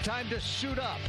time to suit up.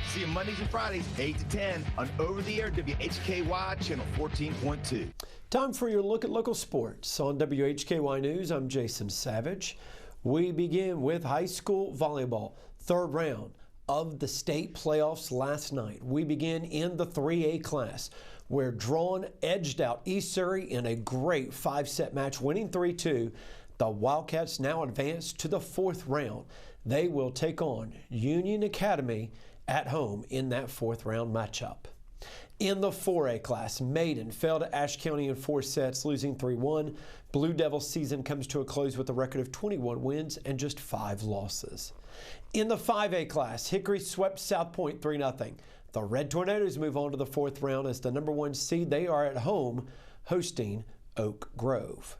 See you Mondays and Fridays, 8 to 10 on over-the-air WHKY Channel 14.2. Time for your look at local sports. On WHKY News, I'm Jason Savage. We begin with high school volleyball, third round of the state playoffs last night. We begin in the 3A class, where Drawn edged out East Surrey in a great 5-set match, winning 3-2. The Wildcats now advance to the fourth round. They will take on Union Academy at home in that fourth round matchup. In the 4A class, Maiden fell to Ashe County in 4 sets, losing 3-1. Blue Devils season comes to a close with a record of 21 wins and just 5 losses. In the 5A class, Hickory swept South Point 3-0. The Red Tornadoes move on to the fourth round as the #1 seed. They are at home hosting Oak Grove.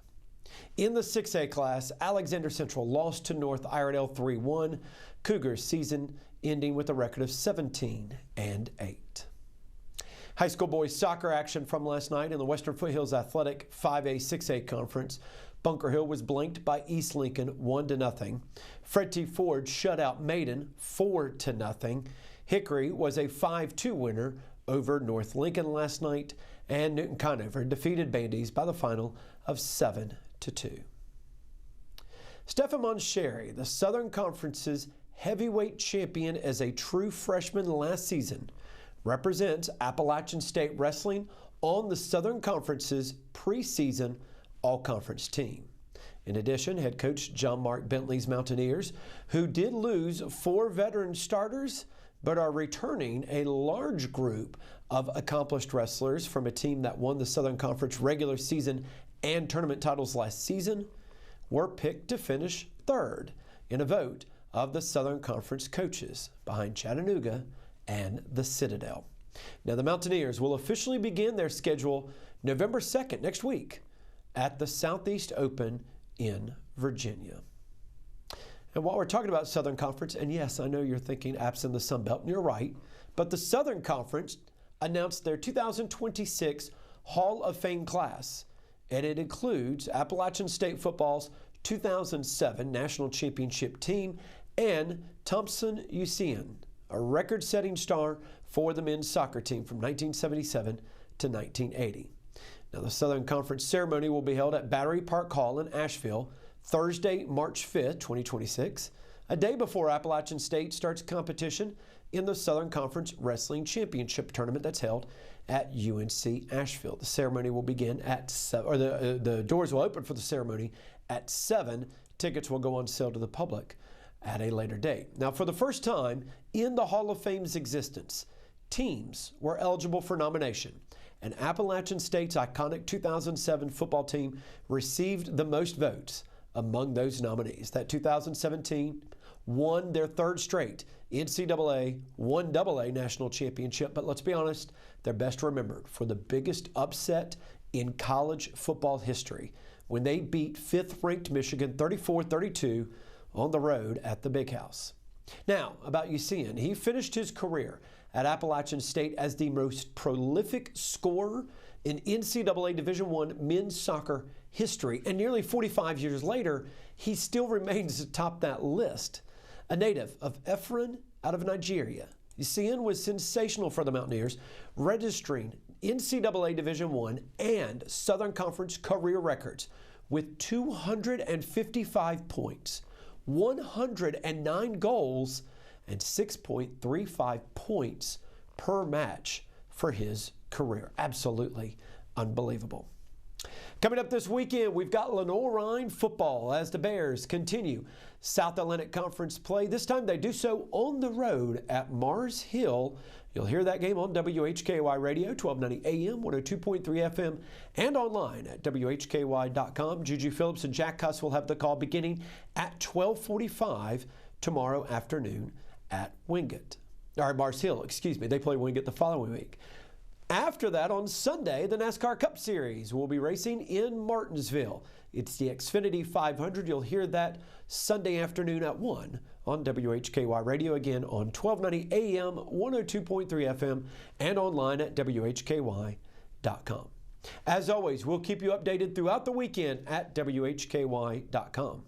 In the 6A class, Alexander Central lost to North Iredell 3-1. Cougars season ending with a record of 17-8. High school boys soccer action from last night in the Western Foothills Athletic 5A 6A conference. Bunker Hill was blanked by East Lincoln 1-0. Fred T. Ford shut out Maiden 4-0. Hickory was a 5-2 winner over North Lincoln last night, and Newton Conover defeated Bandies by the final of 7-2. Stephen MONCHERY, the Southern Conference's heavyweight champion as a true freshman last season, represents Appalachian State Wrestling on the Southern Conference's preseason all-conference team. In addition, head coach John Mark Bentley's Mountaineers, who did lose 4 veteran starters, but are returning a large group of accomplished wrestlers from a team that won the Southern Conference regular season and tournament titles last season, were picked to finish third in a vote of the Southern Conference coaches behind Chattanooga and the Citadel. Now, the Mountaineers will officially begin their schedule November 2nd, next week, at the Southeast Open in Virginia. And while we're talking about Southern Conference, and yes, I know you're thinking apps in the Sun Belt, and you're right, but the Southern Conference announced their 2026 Hall of Fame class, and it includes Appalachian State football's 2007 National Championship team and Thompson Usean, a record-setting star for the men's soccer team from 1977 to 1980. Now, the Southern Conference ceremony will be held at Battery Park Hall in Asheville Thursday, March 5th, 2026, a day before Appalachian State starts competition in the Southern Conference Wrestling Championship tournament that's held at UNC Asheville. The ceremony will begin at 7, or the doors will open for the ceremony at 7. Tickets will go on sale to the public at a later date. Now, for the first time in the Hall of Fame's existence, teams were eligible for nomination, and Appalachian State's iconic 2007 football team received the most votes among those nominees. That 2017 won their 3rd straight NCAA 1AA national championship, but let's be honest, they're best remembered for the biggest upset in college football history when they beat 5th-ranked Michigan 34-32 on the road at the Big House. Now, about Usean, he finished his career at Appalachian State as the most prolific scorer in NCAA Division I men's soccer history, and nearly 45 years later, he still remains atop that list. A native of Efron out of Nigeria, Usean was sensational for the Mountaineers, registering NCAA Division I and Southern Conference career records with 255 points, 109 goals, and 6.35 points per match for his career. Absolutely unbelievable. Coming up this weekend, we've got Lenoir-Rhyne football as the Bears continue South Atlantic Conference play. This time they do so on the road at Mars Hill. You'll hear that game on WHKY Radio, 1290 AM, 102.3 FM, and online at WHKY.com. Juju Phillips and Jack Cuss will have the call beginning at 12:45 tomorrow afternoon at Mars Hill, excuse me. They play Wingate the following week. After that, on Sunday, the NASCAR Cup Series will be racing in Martinsville. It's the Xfinity 500. You'll hear that Sunday afternoon at 1 on WHKY Radio, again on 1290 AM, 102.3 FM, and online at WHKY.com. As always, we'll keep you updated throughout the weekend at WHKY.com.